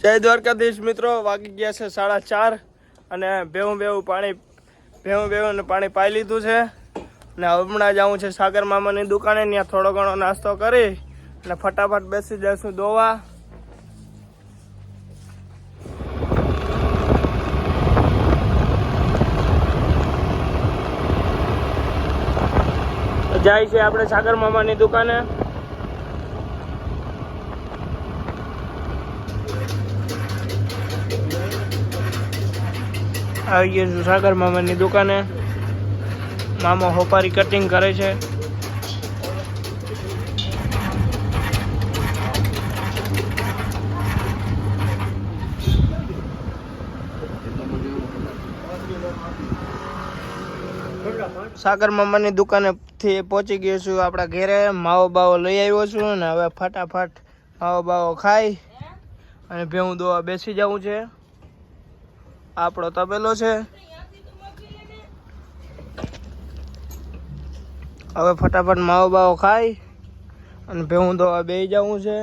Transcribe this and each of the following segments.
જય દ્વારકાધીશ મિત્રો, વાગી ગયા છે 4:30 અને ભેવું પાણી પાઈ લીધું છે અને હમણાં જવું છે સાગર મામાની દુકાને. ત્યાં થોડો ઘણો નાસ્તો કરી અને ફટાફટ બેસી જઈશું દોવા. જાય છે આપણે સાગર મામાની દુકાને. આવી ગયું છું સાગર મામાની દુકાને. મામા હોપારી કટિંગ કરે છે. સાગર મામાની દુકાને થી પહોંચી ગયો છું આપણા ઘરે. માવો બાવો લઈ આવ્યો છું ને હવે ફટાફટ માવો બાવો ખાઈ અને ભેહું દોવા બેસી જવું છે. આપણો તબેલો છે. હવે ફટાફટ માવો બાવો ખાઈ અને ભેહું દોવા બેસી જવું છે.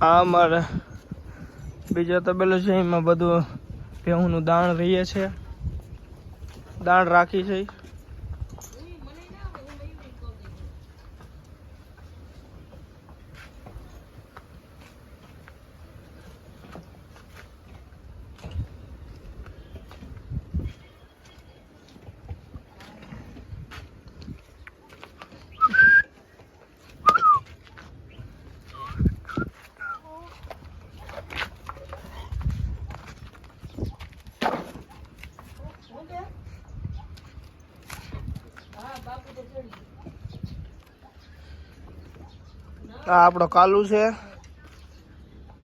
આ અમારે બીજો તબેલો છે, એમાં બધું ભેહુંનું દાણ રહીએ છે, દાણ રાખી છે. આ આપણો કાલુ છે.